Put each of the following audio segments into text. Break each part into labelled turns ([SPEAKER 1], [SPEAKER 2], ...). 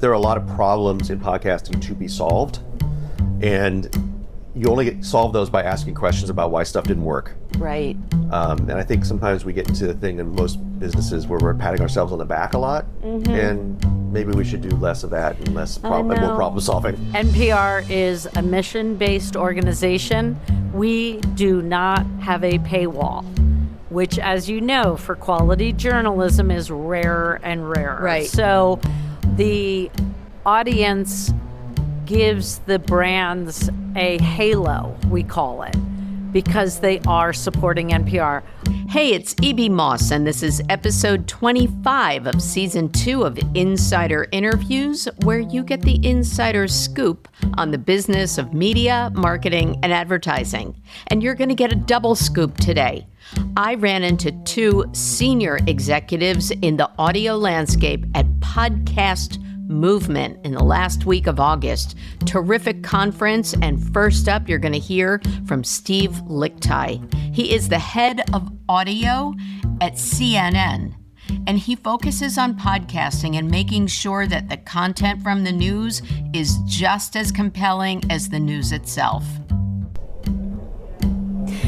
[SPEAKER 1] There are a lot of problems in podcasting to be solved, and you only solve those by asking questions about why stuff didn't work.
[SPEAKER 2] Right.
[SPEAKER 1] And I think sometimes we get into the thing in most businesses where we're patting ourselves on the back a lot, and maybe we should do less of that and more problem solving.
[SPEAKER 2] NPR is a mission-based organization. We do not have a paywall, which, as you know, for quality journalism is rarer and rarer.
[SPEAKER 3] Right.
[SPEAKER 2] So the audience gives the brands a halo, we call it, because they are supporting NPR.
[SPEAKER 3] Hey, it's E.B. Moss, and this is episode 25 of season 2 of Insider Interviews, where you get the insider scoop on the business of media, marketing, and advertising. And you're going to get a double scoop today. I ran into 2 senior executives in the audio landscape at Podcast Movement in the last week of August. Terrific conference, and first up, you're going to hear from Steve Lickteig. He is the head of audio at CNN, and he focuses on podcasting and making sure that the content from the news is just as compelling as the news itself.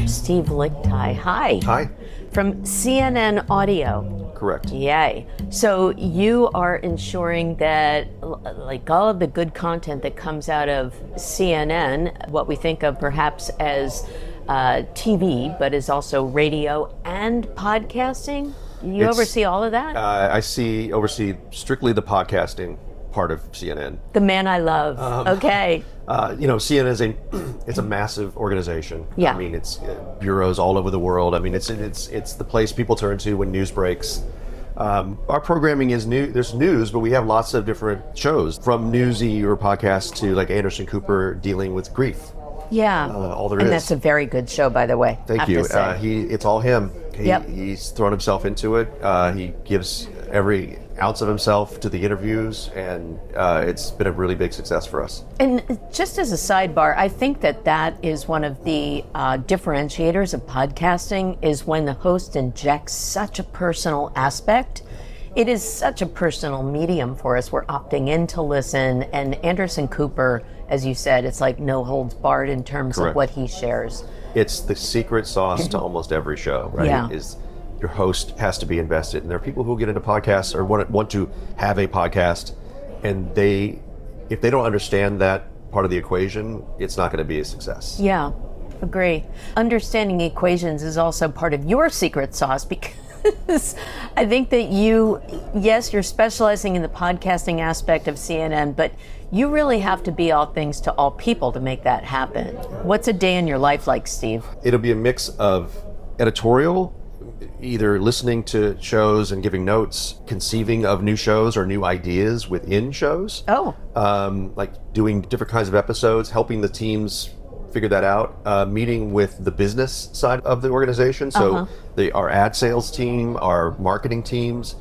[SPEAKER 2] Steve Lickteig, hi.
[SPEAKER 1] Hi.
[SPEAKER 2] From CNN Audio.
[SPEAKER 1] Correct.
[SPEAKER 2] Yay. So you are ensuring that like all of the good content that comes out of CNN, what we think of perhaps as TV, but is also radio and podcasting, you oversee all of that?
[SPEAKER 1] I oversee strictly the podcasting part of CNN.
[SPEAKER 2] The man I love. Okay.
[SPEAKER 1] CNN is it's a massive organization.
[SPEAKER 2] Yeah.
[SPEAKER 1] I mean, it's bureaus all over the world. I mean, it's the place people turn to when news breaks. Our programming is new. There's news, but we have lots of different shows, from newsy or podcasts to like Anderson Cooper dealing with grief.
[SPEAKER 2] Yeah.
[SPEAKER 1] All there
[SPEAKER 2] and
[SPEAKER 1] is.
[SPEAKER 2] That's a very good show, by the way.
[SPEAKER 1] Thank you. It's all him. He's thrown himself into it. He gives every ounce of himself to the interviews, and it's been a really big success for us.
[SPEAKER 2] And just as a sidebar, I think that is one of the differentiators of podcasting, is when the host injects such a personal aspect. It is such a personal medium for us. We're opting in to listen, and Anderson Cooper, as you said, it's like no holds barred in terms
[SPEAKER 1] Correct.
[SPEAKER 2] of what he shares.
[SPEAKER 1] It's the secret sauce to almost every show, right?
[SPEAKER 2] Yeah.
[SPEAKER 1] Is your host has to be invested. And there are people who get into podcasts or want to have a podcast, and if they don't understand that part of the equation, it's not going to be a success.
[SPEAKER 2] Yeah, agree. Understanding equations is also part of your secret sauce, because I think that you're specializing in the podcasting aspect of CNN, but you really have to be all things to all people to make that happen. What's a day in your life like, Steve?
[SPEAKER 1] It'll be a mix of editorial, either listening to shows and giving notes, conceiving of new shows or new ideas within shows.
[SPEAKER 2] Oh.
[SPEAKER 1] Like doing different kinds of episodes, helping the teams figure that out, meeting with the business side of the organization. So our ad sales team, our marketing teams,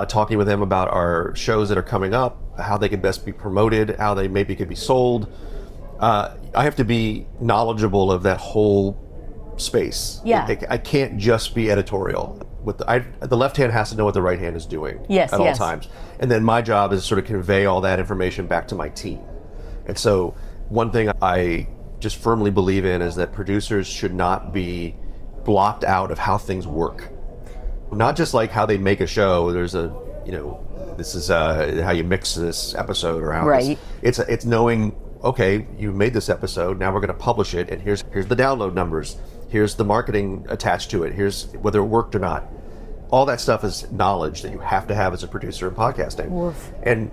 [SPEAKER 1] talking with them about our shows that are coming up, how they can best be promoted, how they maybe could be sold. I have to be knowledgeable of that whole space.
[SPEAKER 2] Yeah.
[SPEAKER 1] I can't just be editorial. The left hand has to know what the right hand is doing all times. And then my job is to sort of convey all that information back to my team. And so one thing I just firmly believe in is that producers should not be blocked out of how things work. Not just like how they make a show. There's this is how you mix this episode or how
[SPEAKER 2] right.
[SPEAKER 1] It's knowing, okay, you made this episode, now we're going to publish it, and here's the download numbers, here's the marketing attached to it, here's whether it worked or not. All that stuff is knowledge that you have to have as a producer in podcasting.
[SPEAKER 2] Oof.
[SPEAKER 1] And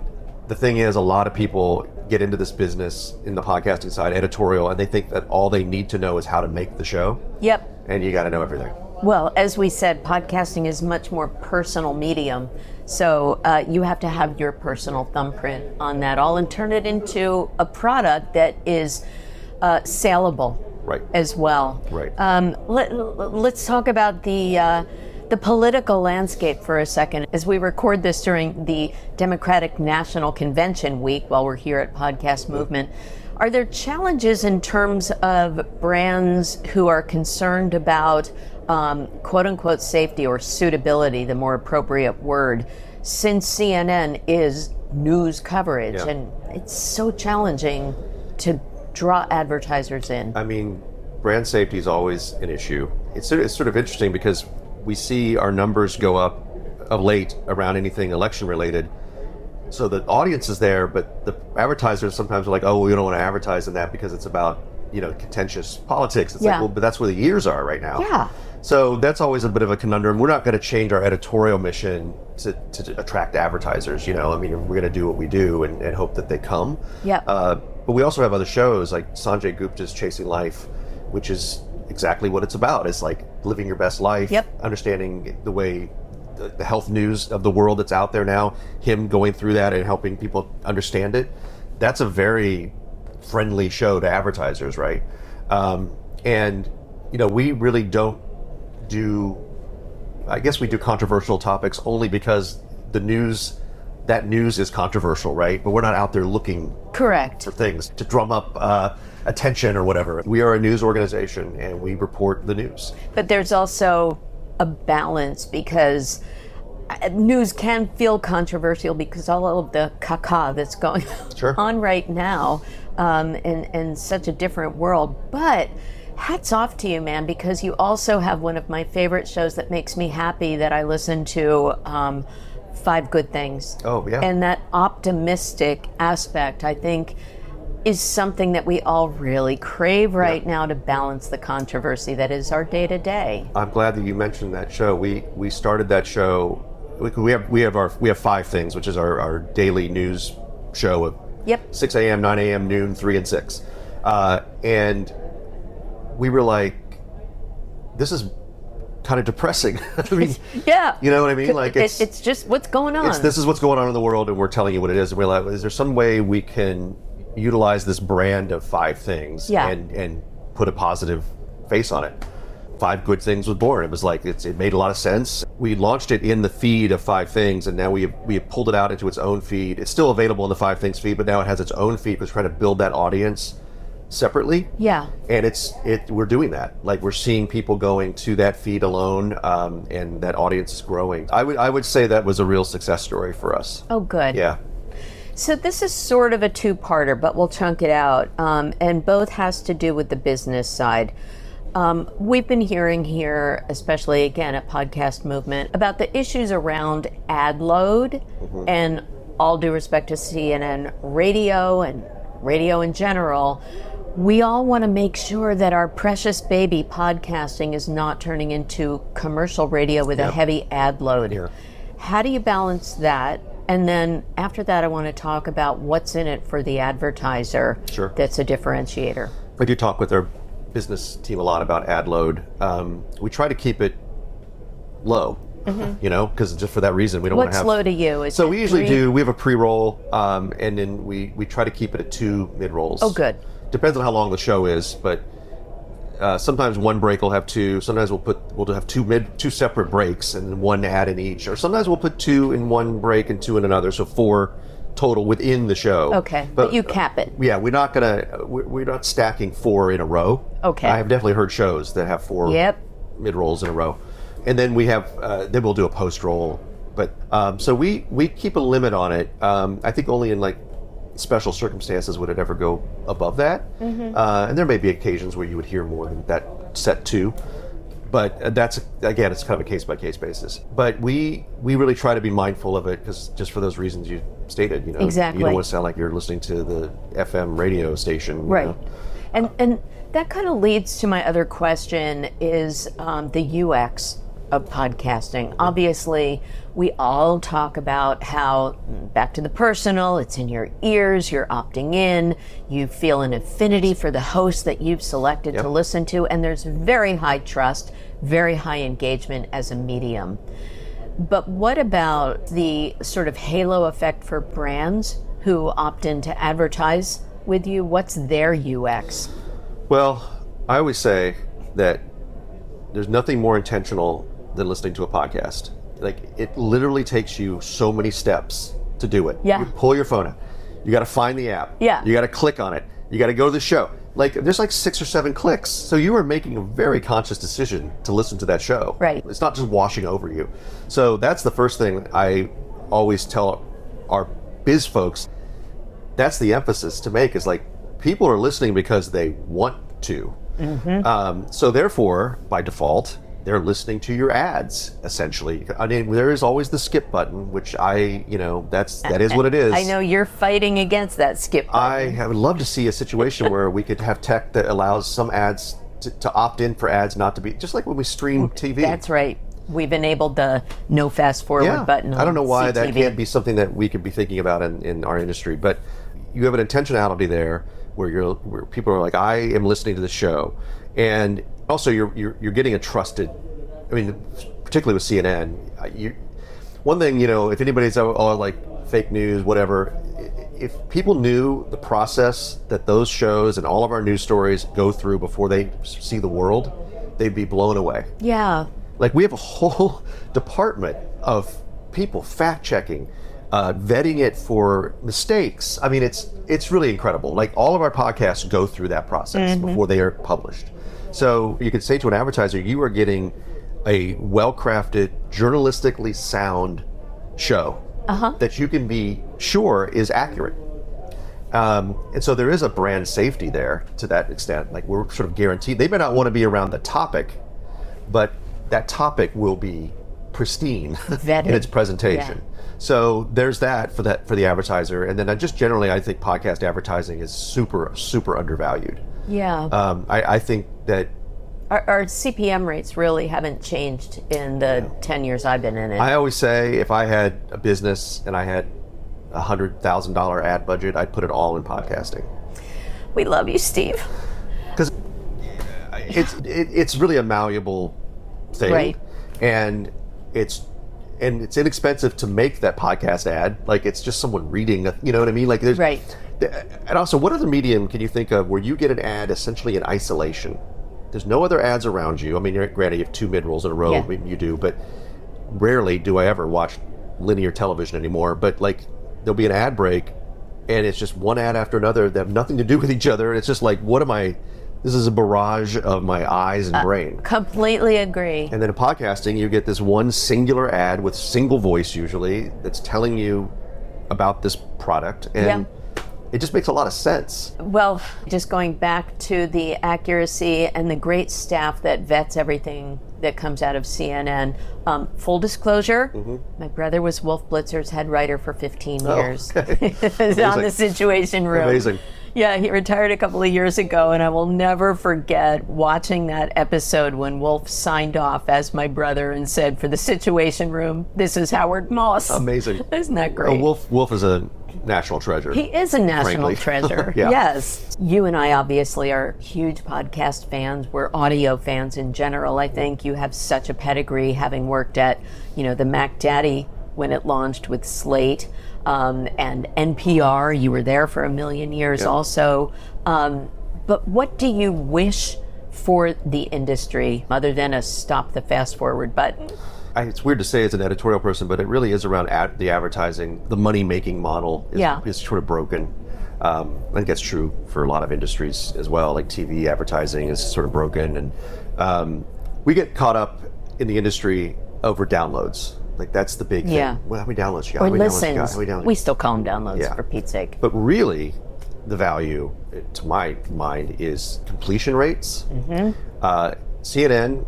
[SPEAKER 1] the thing is, a lot of people get into this business in the podcasting side, editorial, and they think that all they need to know is how to make the show.
[SPEAKER 2] Yep.
[SPEAKER 1] And you got to know everything.
[SPEAKER 2] Well, as we said, podcasting is much more personal medium. So you have to have your personal thumbprint on that all and turn it into a product that is saleable
[SPEAKER 1] right.
[SPEAKER 2] as well.
[SPEAKER 1] Right.
[SPEAKER 2] Let's talk about the political landscape for a second. As we record this during the Democratic National Convention week while we're here at Podcast Movement, are there challenges in terms of brands who are concerned about quote unquote safety or suitability, the more appropriate word, since CNN is news coverage, and it's so challenging to draw advertisers in.
[SPEAKER 1] I mean, brand safety is always an issue. It's sort of interesting because we see our numbers go up of late around anything election related. So the audience is there, but the advertisers sometimes are like, oh, we don't want to advertise in that because it's about, contentious politics. It's like, well, but that's where the ears are right now.
[SPEAKER 2] Yeah.
[SPEAKER 1] So that's always a bit of a conundrum. We're not going to change our editorial mission to attract advertisers, I mean, we're going to do what we do and hope that they come.
[SPEAKER 2] Yeah.
[SPEAKER 1] But we also have other shows like Sanjay Gupta's Chasing Life, which is exactly what it's about. It's like living your best life, understanding the way the health news of the world that's out there now, him going through that and helping people understand it. That's a very friendly show to advertisers, right? And, we really don't I guess we do controversial topics only because that news is controversial, right? But we're not out there looking
[SPEAKER 2] correct
[SPEAKER 1] for things to drum up attention or whatever. We are a news organization and we report the news.
[SPEAKER 2] But there's also a balance because news can feel controversial because all of the caca that's going on right now in such a different world. But hats off to you, man, because you also have one of my favorite shows that makes me happy that I listen to, 5 Good Things.
[SPEAKER 1] Oh, yeah.
[SPEAKER 2] And that optimistic aspect, I think, is something that we all really crave right now to balance the controversy that is our day-to-day.
[SPEAKER 1] I'm glad that you mentioned that show. We started that show. We have 5 Things, which is our daily news show of 6 a.m., 9 a.m., noon, 3 and 6. And we were like, this is kind of depressing. I mean, you know what I mean? Like
[SPEAKER 2] it's just what's going on.
[SPEAKER 1] This is what's going on in the world, and we're telling you what it is. And we're like, is there some way we can utilize this brand of 5 Things and put a positive face on it? 5 Good Things was born. It was like, it made a lot of sense. We launched it in the feed of 5 Things, and now we have pulled it out into its own feed. It's still available in the 5 Things feed, but now it has its own feed. We're trying to build that audience separately.
[SPEAKER 2] Yeah.
[SPEAKER 1] And we're doing that. Like, we're seeing people going to that feed alone, and that audience is growing. I would say that was a real success story for us.
[SPEAKER 2] Oh, good.
[SPEAKER 1] Yeah.
[SPEAKER 2] So this is sort of a 2-parter, but we'll chunk it out. And both has to do with the business side. We've been hearing here, especially again at Podcast Movement, about the issues around ad load, and all due respect to CNN radio and radio in general, we all want to make sure that our precious baby podcasting is not turning into commercial radio with a heavy ad load.
[SPEAKER 1] Yeah.
[SPEAKER 2] How do you balance that? And then after that, I want to talk about what's in it for the advertiser that's a differentiator.
[SPEAKER 1] I do talk with our business team a lot about ad load. We try to keep it low, because just for that reason, we don't want to have...
[SPEAKER 2] What's low to you?
[SPEAKER 1] So we usually we have a pre-roll, and then we try to keep it at 2 mid-rolls.
[SPEAKER 2] Oh, good.
[SPEAKER 1] Depends on how long the show is, but sometimes one break will have 2. Sometimes we'll have 2 separate breaks and 1 ad in each. Or sometimes we'll put 2 in one break and 2 in another, so 4 total within the show.
[SPEAKER 2] Okay, but you cap it.
[SPEAKER 1] Yeah, we're not stacking 4 in a row.
[SPEAKER 2] Okay.
[SPEAKER 1] I have definitely heard shows that have 4 mid-rolls in a row. And then we have, then we'll do a post-roll. But, so we keep a limit on it. I think only in like special circumstances would it ever go above that. And there may be occasions where you would hear more than that set 2. But that's, again, it's kind of a case-by-case basis. But we really try to be mindful of it, because just for those reasons you stated,
[SPEAKER 2] Exactly.
[SPEAKER 1] You don't want to sound like you're listening to the FM radio station.
[SPEAKER 2] Right. And that kind of leads to my other question is the UX of podcasting. Obviously, we all talk about how, back to the personal, it's in your ears, you're opting in, you feel an affinity for the host that you've selected to listen to, and there's very high trust, very high engagement as a medium. But what about the sort of halo effect for brands who opt in to advertise with you? What's their UX?
[SPEAKER 1] Well, I always say that there's nothing more intentional than listening to a podcast. Like, it literally takes you so many steps to do it.
[SPEAKER 2] Yeah.
[SPEAKER 1] You pull your phone out. You got to find the app.
[SPEAKER 2] Yeah.
[SPEAKER 1] You got to click on it. You got to go to the show. Like, there's like 6 or 7 clicks. So you are making a very conscious decision to listen to that show.
[SPEAKER 2] Right.
[SPEAKER 1] It's not just washing over you. So that's the first thing I always tell our biz folks, that's the emphasis to make, is like, people are listening because they want to. So therefore, by default, they're listening to your ads, essentially. I mean, there is always the skip button, which that is what it is.
[SPEAKER 2] I know you're fighting against that skip button.
[SPEAKER 1] I would love to see a situation where we could have tech that allows some ads to opt in for ads not to be, just like when we stream TV.
[SPEAKER 2] That's right. We've enabled the no fast forward button on
[SPEAKER 1] I don't know why
[SPEAKER 2] CTV.
[SPEAKER 1] that can't be something that we could be thinking about in our industry, but you have an intentionality there where people are like, I am listening to the show, and also you're getting a trusted. I mean, particularly with CNN, one thing, if anybody's like fake news, whatever, if people knew the process that those shows and all of our news stories go through before they see the world, they'd be blown away.
[SPEAKER 2] Yeah.
[SPEAKER 1] Like, we have a whole department of people fact checking, vetting it for mistakes. I mean, it's really incredible. Like, all of our podcasts go through that process before they are published. So you could say to an advertiser, you are getting a well-crafted, journalistically sound show that you can be sure is accurate. And so there is a brand safety there to that extent. Like, we're sort of guaranteed. They may not want to be around the topic, but that topic will be pristine in its presentation. Yeah. So there's that for the advertiser. And then just generally, I think podcast advertising is super, super undervalued.
[SPEAKER 2] Yeah.
[SPEAKER 1] I think that
[SPEAKER 2] our CPM rates really haven't changed in the 10 years I've been in it.
[SPEAKER 1] I always say, if I had a business and I had $100,000 ad budget, I'd put it all in podcasting.
[SPEAKER 2] We love you, Steve.
[SPEAKER 1] Because it's really a malleable thing,
[SPEAKER 2] right?
[SPEAKER 1] And it's inexpensive to make that podcast ad. Like, it's just someone reading. You know what I mean? Like, there's
[SPEAKER 2] right.
[SPEAKER 1] And also, what other medium can you think of where you get an ad essentially in isolation? There's no other ads around you. I mean, granted, you have 2 mid-rolls in a row. Yeah. You do, but rarely do I ever watch linear television anymore. But like, there'll be an ad break, and it's just one ad after another that have nothing to do with each other. And it's just like, what am I? This is a barrage of my eyes and brain.
[SPEAKER 2] Completely agree.
[SPEAKER 1] And then in podcasting, you get this one singular ad with single voice usually that's telling you about this product, and it just makes a lot of sense.
[SPEAKER 2] Well, just going back to the accuracy and the great staff that vets everything that comes out of CNN. Full disclosure, my brother was Wolf Blitzer's head writer for 15 years.
[SPEAKER 1] Okay.
[SPEAKER 2] On the Situation Room.
[SPEAKER 1] Amazing.
[SPEAKER 2] Yeah, he retired a couple of years ago, and I will never forget watching that episode when Wolf signed off as my brother and said, for the Situation Room, this is Howard Moss.
[SPEAKER 1] Amazing.
[SPEAKER 2] Isn't that great?
[SPEAKER 1] Wolf is a national treasure.
[SPEAKER 2] He is a national
[SPEAKER 1] frankly.
[SPEAKER 2] treasure.
[SPEAKER 1] Yeah.
[SPEAKER 2] Yes. You and I obviously are huge podcast fans. We're audio fans in general. I think you have such a pedigree, having worked at, the Mac Daddy when it launched with Slate, and NPR. You were there for a million years also. But what do you wish for the industry other than a stop the fast forward button?
[SPEAKER 1] It's weird to say as an editorial person, but it really is around the advertising. The money-making model is sort of broken. I think that's true for a lot of industries as well. Like TV advertising is sort of broken. And we get caught up in the industry over downloads. Like, that's the big thing. Well, how many downloads you got?
[SPEAKER 2] Or listens. We still call them downloads, for Pete's sake.
[SPEAKER 1] But really, the value, to my mind, is completion rates. CNN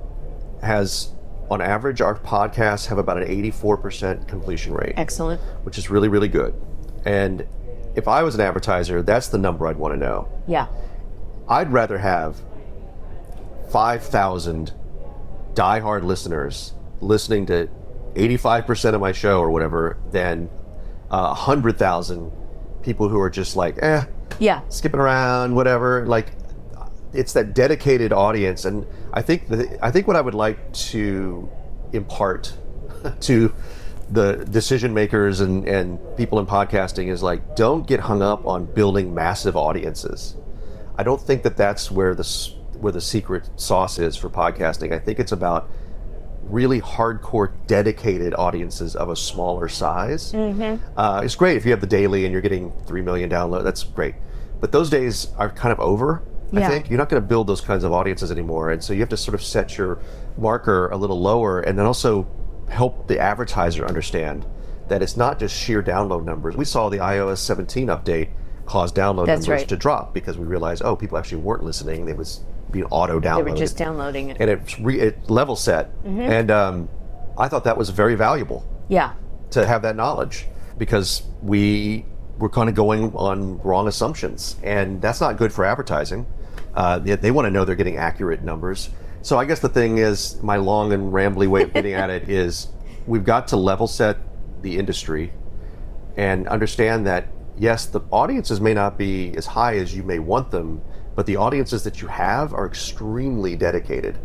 [SPEAKER 1] has, on average, our podcasts have about an 84% completion rate.
[SPEAKER 2] Excellent.
[SPEAKER 1] Which is really, really good. And if I was an advertiser, that's the number I'd want to know.
[SPEAKER 2] Yeah.
[SPEAKER 1] I'd rather have 5,000 diehard listeners listening to 85% of my show or whatever than 100,000 people who are just like, skipping around, whatever. Like, it's that dedicated audience. And I think what I would like to impart to the decision makers and people in podcasting is, like, don't get hung up on building massive audiences. I don't think that that's where the secret sauce is for podcasting. I think it's about really hardcore, dedicated audiences of a smaller size. It's great if you have the daily and you're getting 3 million downloads. That's great. But those days are kind of over, I think. You're not going to build those kinds of audiences anymore. And so you have to sort of set your marker a little lower, and then also help the advertiser understand that it's not just sheer download numbers. We saw the iOS 17 update cause download numbers to drop because we realized, people actually weren't listening. It was being auto-downloaded.
[SPEAKER 2] They were just downloading it.
[SPEAKER 1] And it level set. And I thought that was very valuable.
[SPEAKER 2] Yeah.
[SPEAKER 1] To have that knowledge, because we were kind of going on wrong assumptions. And that's not good for advertising. They want to know they're getting accurate numbers. So I guess the thing is, my long and rambly way of getting at it is, we've got to level set the industry and understand that, yes, the audiences may not be as high as you may want them, but the audiences that you have are extremely dedicated,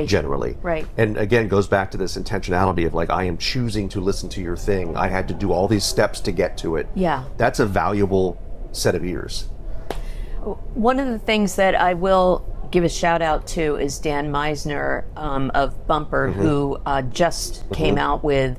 [SPEAKER 1] generally.
[SPEAKER 2] Right.
[SPEAKER 1] And again, goes back to this intentionality of I am choosing to listen to your thing. I had to do all these steps to get to it.
[SPEAKER 2] Yeah.
[SPEAKER 1] That's a valuable set of ears.
[SPEAKER 2] One of the things that I will give a shout out to is Dan Meisner of Bumper, who just came out with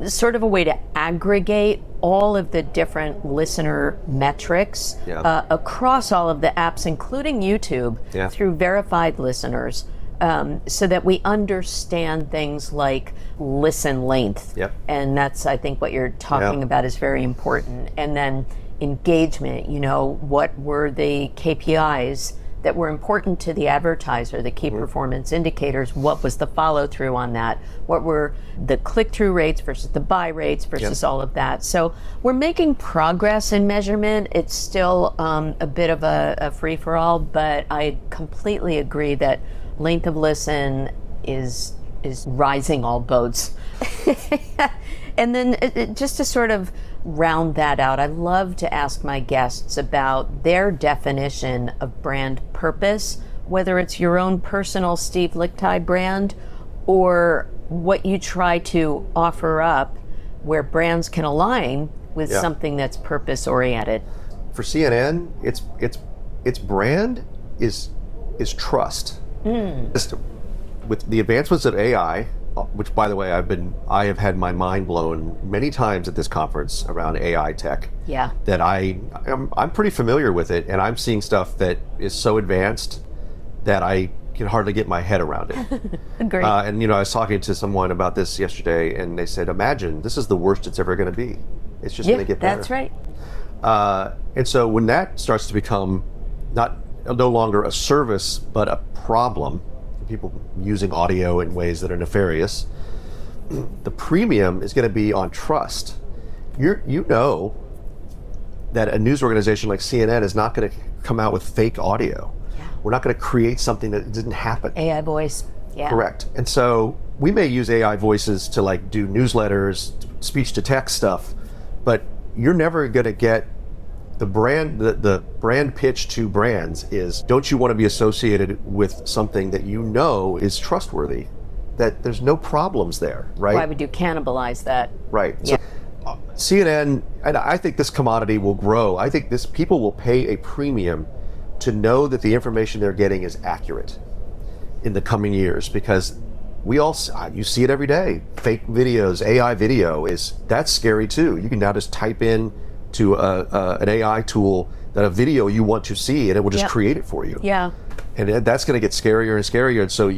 [SPEAKER 2] sort of a way to aggregate all of the different listener metrics across all of the apps, including YouTube, through verified listeners, so that we understand things like listen length. And that's, I think, what you're talking about is very important. And then engagement, what were the KPIs that were important to the advertiser, the key performance indicators? What was the follow through on that? What were the click-through rates versus the buy rates versus all of that? So we're making progress in measurement. It's still a bit of a free-for-all, but I completely agree that length of listen is rising all boats. And then just to sort of round that out, I love to ask my guests about their definition of brand purpose, whether it's your own personal Steve Lickteig brand or what you try to offer up where brands can align with something that's purpose oriented.
[SPEAKER 1] For CNN, its brand is trust. With the advancements of AI, which, by the way, I have had my mind blown many times at this conference around AI tech.
[SPEAKER 2] Yeah.
[SPEAKER 1] That I'm pretty familiar with it, and I'm seeing stuff that is so advanced that I can hardly get my head around it.
[SPEAKER 2] Agreed.
[SPEAKER 1] And I was talking to someone about this yesterday, and they said, "Imagine this is the worst it's ever going to be. It's just going to get better."
[SPEAKER 2] That's right.
[SPEAKER 1] And so when that starts to become no longer a service but a problem, people using audio in ways that are nefarious, the premium is going to be on trust. You know that a news organization like CNN is not going to come out with fake audio. Yeah. We're not going to create something that didn't happen.
[SPEAKER 2] AI voice. Yeah.
[SPEAKER 1] Correct. And so we may use AI voices to do newsletters, speech to text stuff, but you're never going to get the brand pitch to brands is, don't you want to be associated with something that is trustworthy, that there's no problems there, right?
[SPEAKER 2] Why would you cannibalize that?
[SPEAKER 1] Right.
[SPEAKER 2] Yeah.
[SPEAKER 1] So CNN, and I think this commodity will grow. I think people will pay a premium to know that the information they're getting is accurate in the coming years, because you see it every day. Fake videos, AI video that's scary too. You can now just type in to an AI tool that a video you want to see, and it will just create it for you.
[SPEAKER 2] Yeah.
[SPEAKER 1] And that's going to get scarier and scarier. And so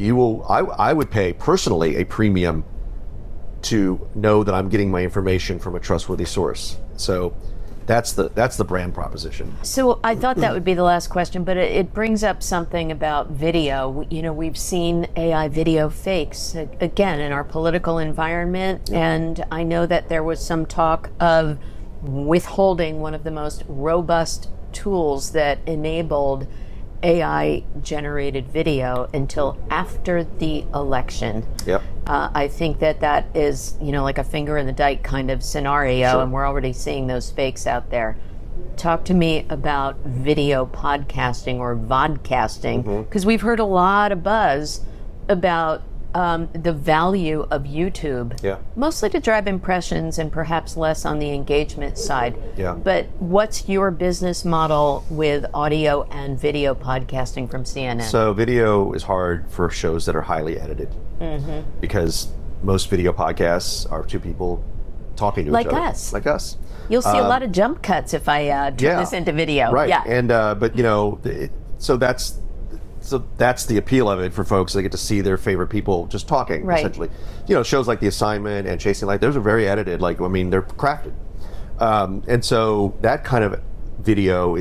[SPEAKER 1] I would pay personally a premium to know that I'm getting my information from a trustworthy source. So that's the brand proposition.
[SPEAKER 2] So I thought that would be the last question, but it brings up something about video. We've seen AI video fakes again in our political environment, and I know that there was some talk of withholding one of the most robust tools that enabled AI generated video until after the election.
[SPEAKER 1] Yep.
[SPEAKER 2] I think that is, like a finger in the dike kind of scenario,
[SPEAKER 1] Sure.
[SPEAKER 2] And we're already seeing those fakes out there. Talk to me about video podcasting or vodcasting, because we've heard a lot of buzz about the value of YouTube, mostly to drive impressions and perhaps less on the engagement side.
[SPEAKER 1] Yeah.
[SPEAKER 2] But what's your business model with audio and video podcasting from CNN?
[SPEAKER 1] So video is hard for shows that are highly edited, because most video podcasts are two people talking to each other. Like us.
[SPEAKER 2] You'll see a lot of jump cuts if I turn this into video.
[SPEAKER 1] Right.
[SPEAKER 2] Yeah.
[SPEAKER 1] And but so So that's the appeal of it for folks. They get to see their favorite people just talking, essentially. Shows like The Assignment and Chasing Light, those are very edited. They're crafted. And so that kind of video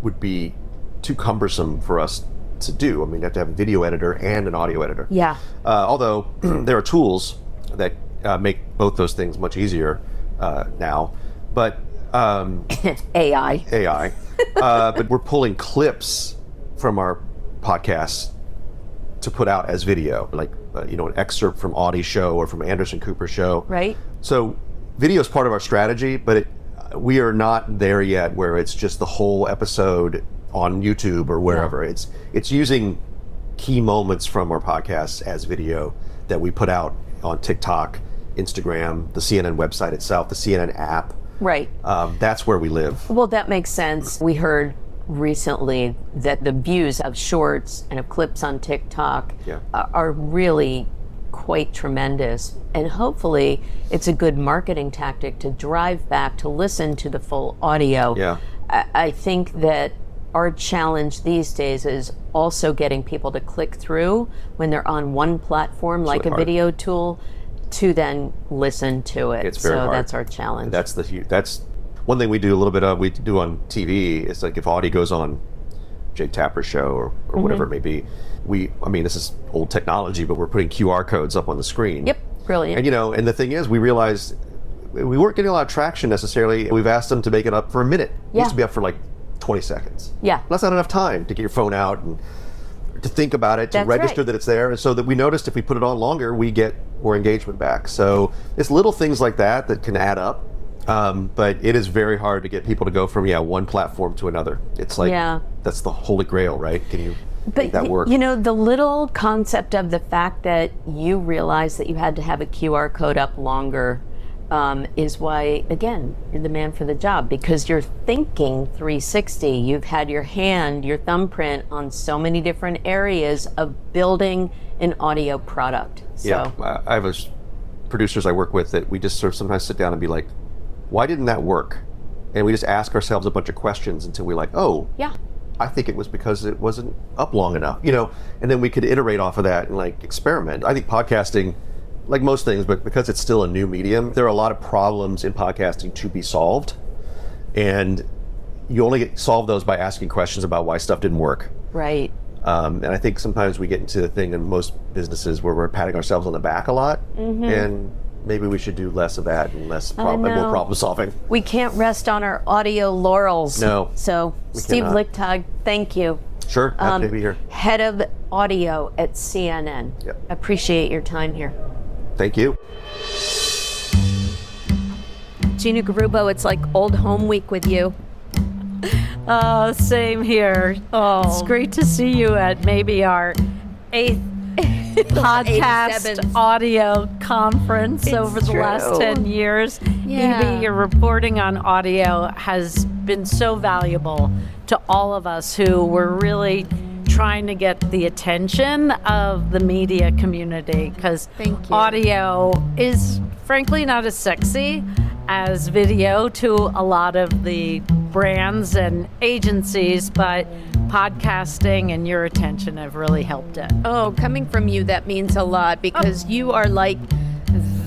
[SPEAKER 1] would be too cumbersome for us to do. You have to have a video editor and an audio editor.
[SPEAKER 2] Yeah.
[SPEAKER 1] Although there are tools that make both those things much easier now. But
[SPEAKER 2] AI.
[SPEAKER 1] But we're pulling clips from our podcasts to put out as video, an excerpt from Audie's show or from Anderson Cooper's show.
[SPEAKER 2] Right.
[SPEAKER 1] So video is part of our strategy, but we are not there yet where it's just the whole episode on YouTube or wherever. Yeah. It's using key moments from our podcasts as video that we put out on TikTok, Instagram, the CNN website itself, the CNN app.
[SPEAKER 2] Right.
[SPEAKER 1] That's where we live.
[SPEAKER 2] Well, that makes sense. We heard recently that the views of shorts and of clips on TikTok are really quite tremendous. And hopefully it's a good marketing tactic to drive back to listen to the full audio.
[SPEAKER 1] Yeah.
[SPEAKER 2] I think that our challenge these days is also getting people to click through when they're on one platform, like a video tool, to then listen to it.
[SPEAKER 1] It's very hard.
[SPEAKER 2] That's our challenge.
[SPEAKER 1] That's one thing we do a little bit of. We do on TV. It's like if Audie goes on Jake Tapper's show or whatever it may be. This is old technology, but we're putting QR codes up on the screen.
[SPEAKER 2] Yep, brilliant.
[SPEAKER 1] And and the thing is, we realized we weren't getting a lot of traction necessarily. We've asked them to make it up for a minute. It used to be up for 20 seconds.
[SPEAKER 2] Yeah.
[SPEAKER 1] That's not enough time to get your phone out and to think about it, to register that it's there. And so that we noticed if we put it on longer, we get more engagement back. So it's little things like that can add up. But it is very hard to get people to go from one platform to another. It's that's the holy grail, right? Can you make that work?
[SPEAKER 2] The little concept of the fact that you realized that you had to have a QR code up longer is why, again, you're the man for the job, because you're thinking 360. You've had your thumbprint on so many different areas of building an audio product. So.
[SPEAKER 1] Yeah, I have producers I work with that we just sort of sometimes sit down and be like, why didn't that work? And we just ask ourselves a bunch of questions until we're like, I think it was because it wasn't up long enough, and then we could iterate off of that and experiment. I think podcasting, like most things, but because it's still a new medium, there are a lot of problems in podcasting to be solved. And you only solve those by asking questions about why stuff didn't work.
[SPEAKER 2] Right.
[SPEAKER 1] And I think sometimes we get into the thing in most businesses where we're patting ourselves on the back a lot. Mm-hmm. And maybe we should do less of that and more problem solving.
[SPEAKER 2] We can't rest on our audio laurels.
[SPEAKER 1] No.
[SPEAKER 2] So, Steve Lichtog, thank you.
[SPEAKER 1] Sure, happy to be here.
[SPEAKER 2] Head of audio at CNN.
[SPEAKER 1] Yep.
[SPEAKER 2] Appreciate your time here.
[SPEAKER 1] Thank you.
[SPEAKER 2] Gina Garrubbo, it's like old home week with you.
[SPEAKER 4] Same here. Oh, it's great to see you at maybe our 8th podcast audio conference over the last 10 years.
[SPEAKER 2] Yeah.
[SPEAKER 4] Evie, your reporting on audio has been so valuable to all of us who were really trying to get the attention of the media community, because audio is frankly not as sexy as video to a lot of the brands and agencies, but podcasting and your attention have really helped it.
[SPEAKER 2] Oh, coming from you, that means a lot, because you are like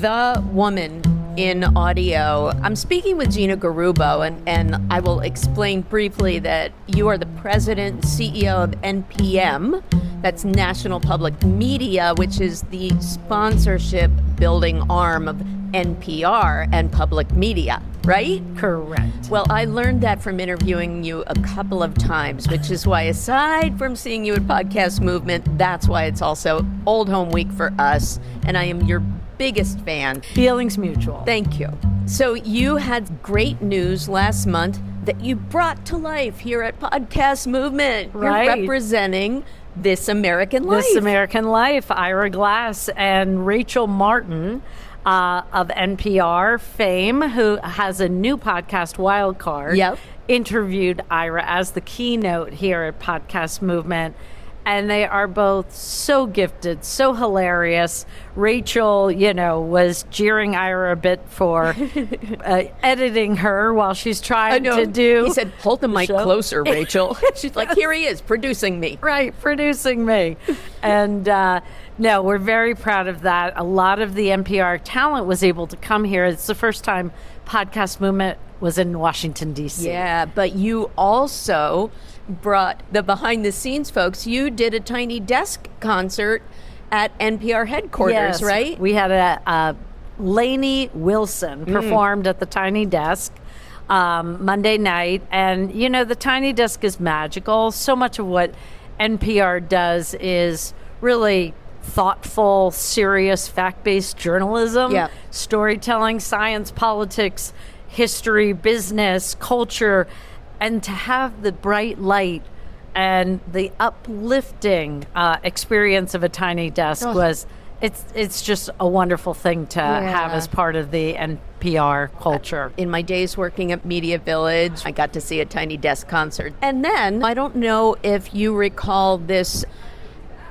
[SPEAKER 2] the woman in audio. I'm speaking with Gina Garrubbo, and I will explain briefly that you are the president and CEO of NPM, that's National Public Media, which is the sponsorship building arm of NPR and public media, right?
[SPEAKER 4] Correct.
[SPEAKER 2] Well, I learned that from interviewing you a couple of times, which is why, aside from seeing you at Podcast Movement, that's why it's also Old Home Week for us, and I am your biggest fan.
[SPEAKER 4] Feelings mutual.
[SPEAKER 2] Thank you. So you had great news last month that you brought to life here at Podcast Movement.
[SPEAKER 4] Right.
[SPEAKER 2] You're representing This American Life.
[SPEAKER 4] This American Life. Ira Glass and Rachel Martin of NPR fame, who has a new podcast, Wildcard, interviewed Ira as the keynote here at Podcast Movement. And they are both so gifted, so hilarious. Rachel, was jeering Ira a bit for editing her while she's trying to do.
[SPEAKER 2] He said, hold the mic closer, Rachel. She's like, here he is, producing me.
[SPEAKER 4] Right, producing me. And no, we're very proud of that. A lot of the NPR talent was able to come here. It's the first time Podcast Movement was in Washington, D.C.
[SPEAKER 2] Yeah, but you also brought the behind the scenes folks. You did a Tiny Desk concert at NPR headquarters, right?
[SPEAKER 4] We had a Lainey Wilson performed at the Tiny Desk Monday night. And, the Tiny Desk is magical. So much of what NPR does is really thoughtful, serious, fact-based journalism, storytelling, science, politics, history, business, culture. And to have the bright light and the uplifting experience of a Tiny Desk it's just a wonderful thing to have as part of the NPR culture.
[SPEAKER 2] In my days working at Media Village, I got to see a Tiny Desk concert. And then, I don't know if you recall this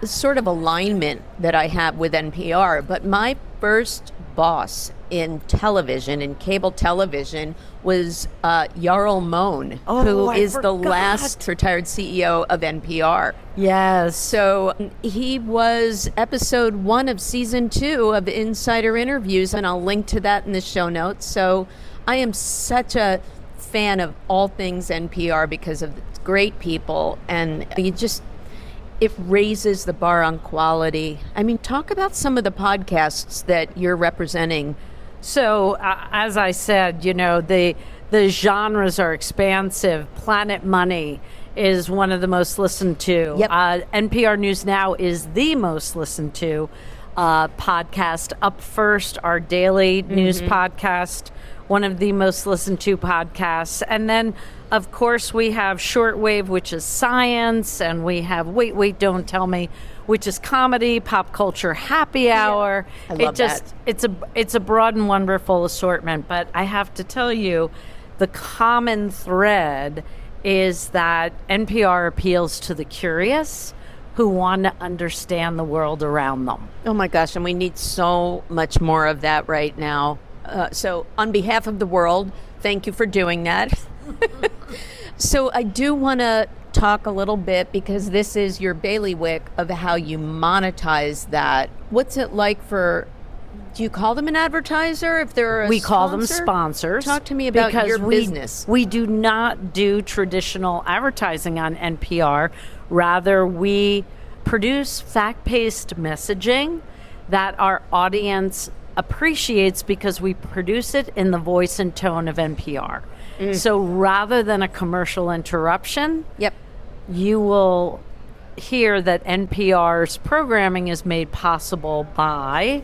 [SPEAKER 2] sort of alignment that I have with NPR, but my first boss in television, in cable television, was Jarl Mohn, who is the last retired CEO of NPR.
[SPEAKER 4] Yes.
[SPEAKER 2] So he was episode 1 of season 2 of Insider Interviews, and I'll link to that in the show notes. So I am such a fan of all things NPR because of great people, and it raises the bar on quality. I mean, talk about some of the podcasts that you're representing.
[SPEAKER 4] So, as I said, the genres are expansive. Planet Money is one of the most listened to.
[SPEAKER 2] Yep.
[SPEAKER 4] NPR News Now is the most listened to podcast. Up First, our daily news podcast, one of the most listened to podcasts. And then, of course, we have Shortwave, which is science, and we have Wait, Don't Tell Me, which is comedy, pop culture, happy hour.
[SPEAKER 2] I love that.
[SPEAKER 4] It's a broad and wonderful assortment. But I have to tell you, the common thread is that NPR appeals to the curious who want to understand the world around them.
[SPEAKER 2] Oh my gosh, and we need so much more of that right now. So on behalf of the world, thank you for doing that. So I do want to talk a little bit, because this is your bailiwick, of how you monetize that. What's it like do you call them an advertiser if they're
[SPEAKER 4] We call them sponsors.
[SPEAKER 2] Talk to me about your business.
[SPEAKER 4] We do not do traditional advertising on NPR. Rather, we produce fact-based messaging that our audience appreciates because we produce it in the voice and tone of NPR. So rather than a commercial interruption, you will hear that NPR's programming is made possible by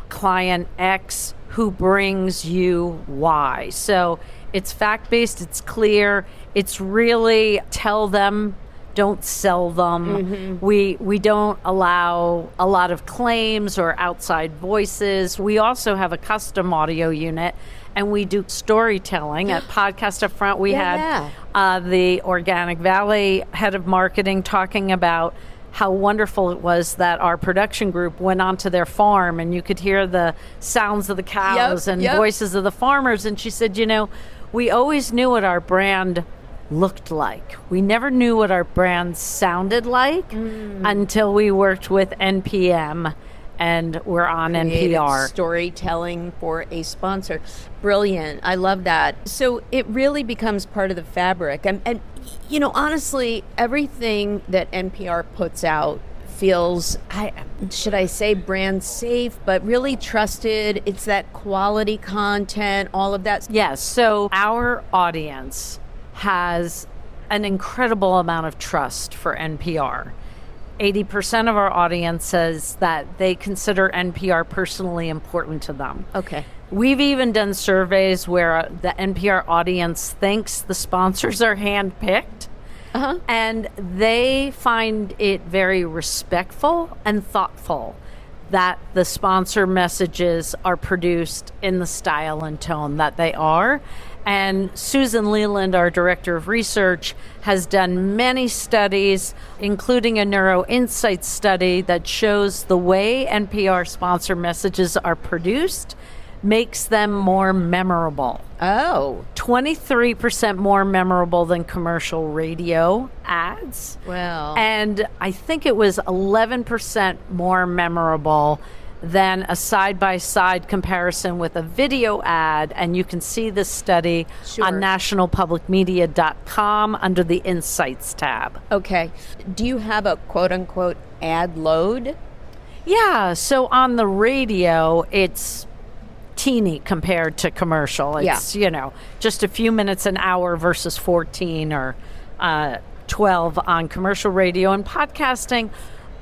[SPEAKER 4] client X who brings you Y. So it's fact-based, it's clear, it's really tell them, don't sell them. We don't allow a lot of claims or outside voices. We also have a custom audio unit, and we do storytelling at Podcast Up Front. We had the Organic Valley head of marketing talking about how wonderful it was that our production group went onto their farm, and you could hear the sounds of the cows and voices of the farmers. And she said, we always knew what our brand looked like. We never knew what our brand sounded like until we worked with NPM and we're on NPR.
[SPEAKER 2] Storytelling for a sponsor. Brilliant. I love that. So it really becomes part of the fabric. And honestly, everything that NPR puts out feels, should I say brand safe, but really trusted. It's that quality content, all of that.
[SPEAKER 4] Yes. So our audience has an incredible amount of trust for NPR. 80% of our audience says that they consider NPR personally important to them.
[SPEAKER 2] Okay.
[SPEAKER 4] We've even done surveys where the NPR audience thinks the sponsors are handpicked, and they find it very respectful and thoughtful that the sponsor messages are produced in the style and tone that they are. And Susan Leland, our director of research, has done many studies, including a Neuro Insights study that shows the way NPR sponsor messages are produced makes them more memorable.
[SPEAKER 2] Oh.
[SPEAKER 4] 23% more memorable than commercial radio ads.
[SPEAKER 2] Well.
[SPEAKER 4] And I think it was 11% more memorable than a side-by-side comparison with a video ad. And you can see this study on nationalpublicmedia.com under the Insights tab.
[SPEAKER 2] Okay. Do you have a quote-unquote ad load?
[SPEAKER 4] Yeah, so on the radio, it's teeny compared to commercial. It's, just a few minutes an hour versus 14 or 12 on commercial radio. And podcasting,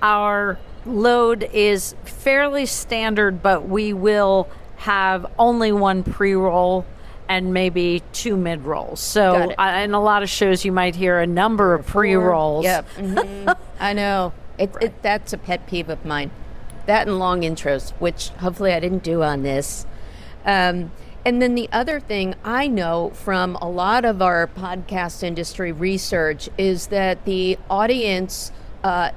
[SPEAKER 4] our load is fairly standard, but we will have only one pre-roll and maybe 2 mid-rolls. So in a lot of shows, you might hear a number of pre-rolls.
[SPEAKER 2] Yep. Mm-hmm. I know. That's a pet peeve of mine. That and long intros, which hopefully I didn't do on this. And then the other thing I know from a lot of our podcast industry research is that the audience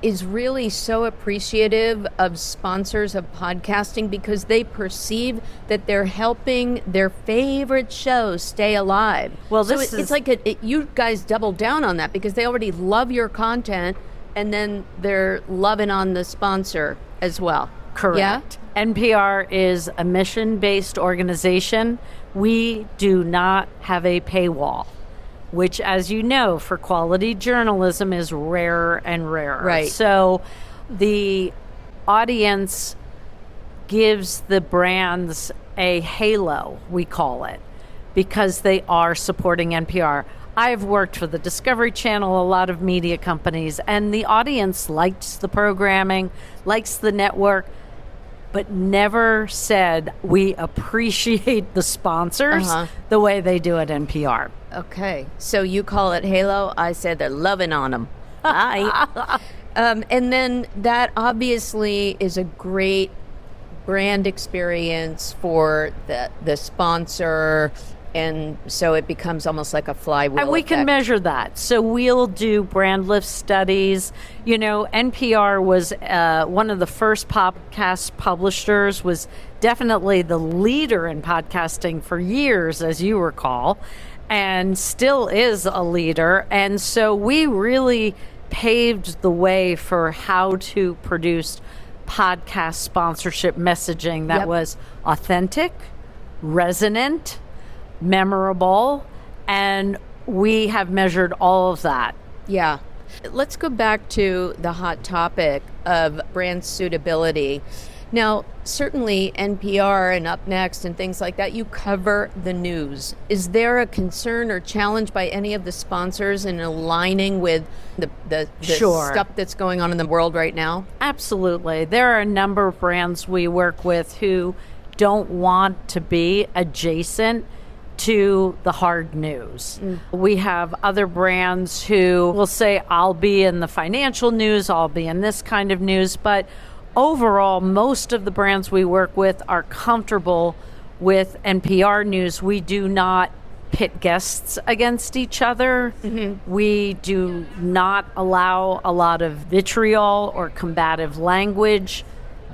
[SPEAKER 2] is really so appreciative of sponsors of podcasting because they perceive that they're helping their favorite shows stay alive. Well, it's like you guys double down on that because they already love your content and then they're loving on the sponsor as well.
[SPEAKER 4] Correct.
[SPEAKER 2] Yeah?
[SPEAKER 4] NPR is a mission-based organization. We do not have a paywall, which, as you know, for quality journalism is rarer and rarer.
[SPEAKER 2] Right.
[SPEAKER 4] So the audience gives the brands a halo, we call it, because they are supporting NPR. I've worked for the Discovery Channel, a lot of media companies, and the audience likes the programming, likes the network, but never said we appreciate the sponsors the way they do at NPR.
[SPEAKER 2] Okay, so you call it halo. I said they're loving on them. And then that obviously is a great brand experience for the sponsor. And so it becomes almost like a flywheel
[SPEAKER 4] And we
[SPEAKER 2] effect.
[SPEAKER 4] can measure that. So we'll do brand lift studies. NPR was one of the first podcast publishers, was definitely the leader in podcasting for years, as you recall, and still is a leader. And so we really paved the way for how to produce podcast sponsorship messaging that was authentic, resonant, memorable, and we have measured all of that.
[SPEAKER 2] Yeah. Let's go back to the hot topic of brand suitability. Now, certainly NPR and Up Next and things like that, you cover the news. Is there a concern or challenge by any of the sponsors in aligning with the stuff that's going on in the world right now?
[SPEAKER 4] Absolutely. There are a number of brands we work with who don't want to be adjacent to the hard news. We have other brands who will say, I'll be in the financial news, I'll be in this kind of news, but overall, most of the brands we work with are comfortable with NPR news. We do not pit guests against each other. We do not allow a lot of vitriol or combative language.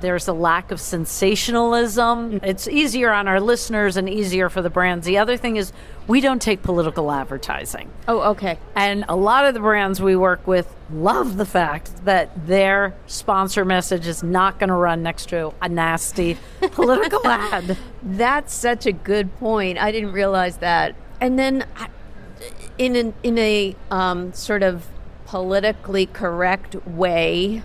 [SPEAKER 4] There's a lack of sensationalism. It's easier on our listeners and easier for the brands. The other thing is we don't take political advertising.
[SPEAKER 2] Oh, okay.
[SPEAKER 4] And a lot of the brands we work with love the fact that their sponsor message is not going to run next to a nasty political ad.
[SPEAKER 2] That's such a good point. I didn't realize that. And then in a sort of politically correct way,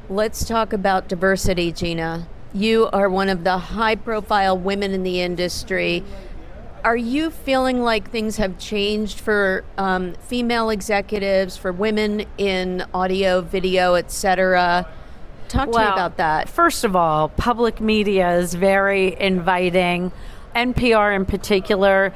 [SPEAKER 2] let's talk about diversity, Gina. You are one of the high-profile women in the industry. Are you feeling like things have changed for female executives, for women in audio, video, etc.? Talk to me about that.
[SPEAKER 4] First of all, public media is very inviting. NPR in particular,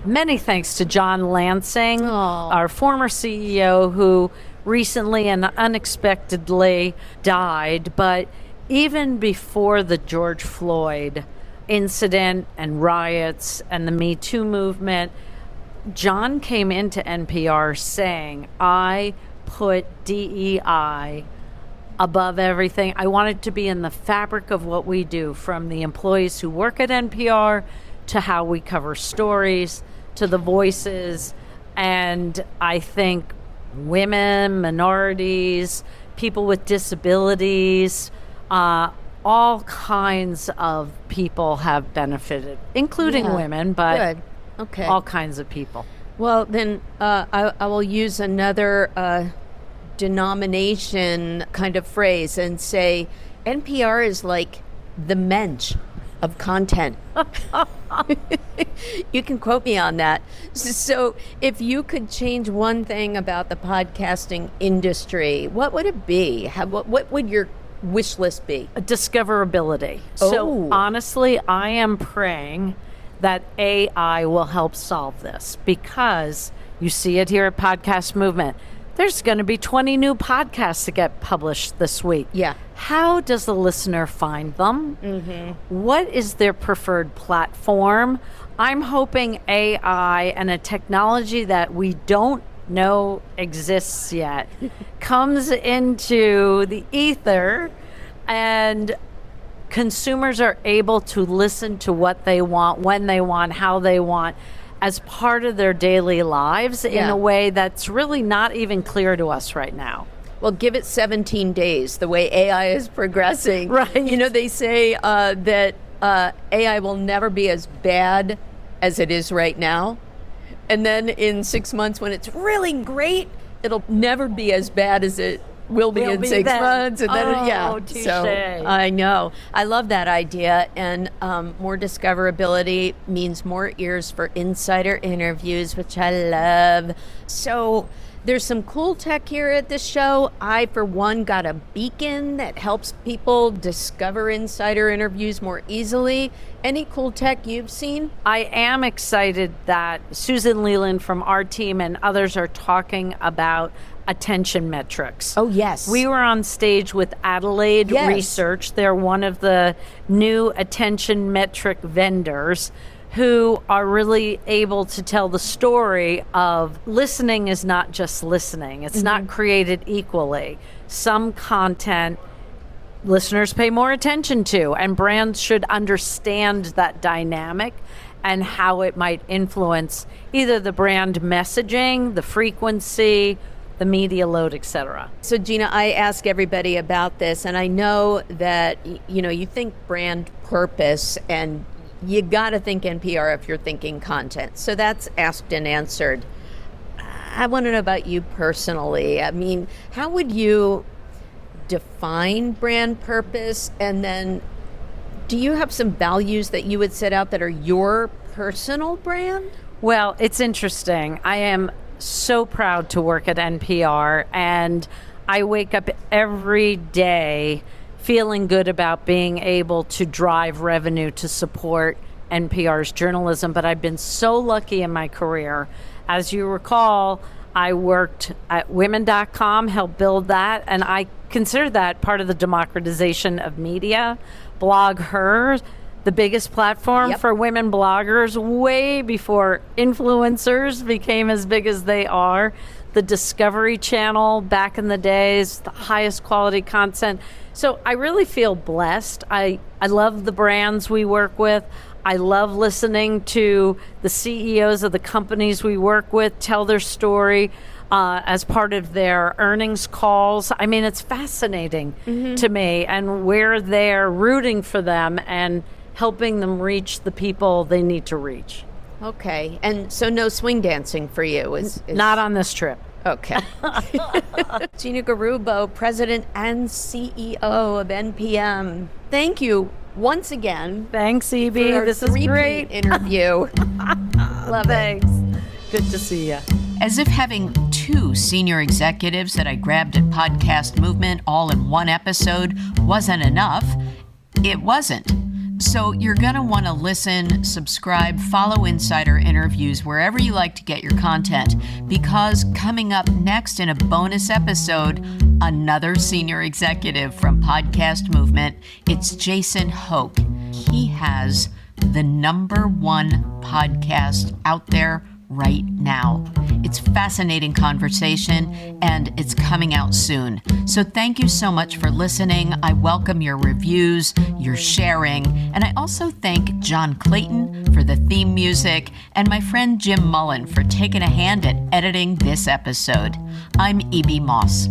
[SPEAKER 4] many thanks to John Lansing, our former CEO, who recently and unexpectedly died. But even before the George Floyd incident and riots and the Me Too movement, John came into NPR saying, I put DEI above everything. I want it to be in the fabric of what we do, from the employees who work at NPR to how we cover stories, to the voices. And I think women, minorities, people with disabilities, all kinds of people have benefited, including women, but all kinds of people.
[SPEAKER 2] Well, then I will use another denomination kind of phrase and say NPR is like the mensch of content. You can quote me on that. So if you could change one thing about the podcasting industry, what would it be? What would your wish list be?
[SPEAKER 4] Discoverability. So honestly, I am praying that AI will help solve this, because you see it here at Podcast Movement. There's going to be 20 new podcasts that get published this week.
[SPEAKER 2] Yeah.
[SPEAKER 4] How does the listener find them? What is their preferred platform? I'm hoping AI and a technology that we don't know exists yet comes into the ether, and consumers are able to listen to what they want, when they want, how they want, as part of their daily lives in a way that's really not even clear to us right now.
[SPEAKER 2] Well, give it 17 days, the way AI is progressing.
[SPEAKER 4] Right.
[SPEAKER 2] You know, they say that AI will never be as bad as it is right now. And then in 6 months, when it's really great, it'll never be as bad as it will be in 6 months. And then,
[SPEAKER 4] touche.
[SPEAKER 2] So I know. I love that idea. And more discoverability means more ears for insider interviews, which I love. So there's some cool tech here at this show. I, for one, got a beacon that helps people discover insider interviews more easily. Any cool tech you've seen?
[SPEAKER 4] I am excited that Susan Leland from our team and others are talking about attention metrics.
[SPEAKER 2] Oh, yes.
[SPEAKER 4] We were on stage with Adelaide Research. They're one of the new attention metric vendors who are really able to tell the story of listening is not just listening. It's not created equally. Some content listeners pay more attention to, and brands should understand that dynamic and how it might influence either the brand messaging, the frequency, the media load, etc.
[SPEAKER 2] So Gina, I ask everybody about this, and I know that you think brand purpose, and you got to think NPR if you're thinking content. So that's asked and answered. I want to know about you personally. I mean, how would you define brand purpose? And then do you have some values that you would set out that are your personal brand?
[SPEAKER 4] Well, it's interesting. I am so proud to work at NPR, and I wake up every day feeling good about being able to drive revenue to support NPR's journalism. But I've been so lucky in my career. As you recall, I worked at women.com, helped build that, and I consider that part of the democratization of media. Blog Her, the biggest platform for women bloggers, way before influencers became as big as they are. The Discovery Channel back in the days, the highest quality content. So I really feel blessed. I love the brands we work with. I love listening to the CEOs of the companies we work with tell their story as part of their earnings calls. I mean, it's fascinating to me, and we're there rooting for them and helping them reach the people they need to reach.
[SPEAKER 2] Okay, and so no swing dancing for you is
[SPEAKER 4] not on this trip.
[SPEAKER 2] Okay. Gina Garrubbo, President and CEO of NPM. Thank you once again.
[SPEAKER 4] Thanks, E.B. This is great
[SPEAKER 2] interview. Love
[SPEAKER 4] Thanks. Good to see you.
[SPEAKER 3] As if having two senior executives that I grabbed at Podcast Movement all in one episode wasn't enough, it wasn't. So you're going to want to listen, subscribe, follow Insider Interviews wherever you like to get your content, because coming up next in a bonus episode, another senior executive from Podcast Movement, it's Jason Hoke. He has the #1 podcast out there right now. It's fascinating conversation, and it's coming out soon. So thank you so much for listening. I welcome your reviews, your sharing, and I also thank John Clayton for the theme music and my friend Jim Mullen for taking a hand at editing this episode. I'm E.B. Moss.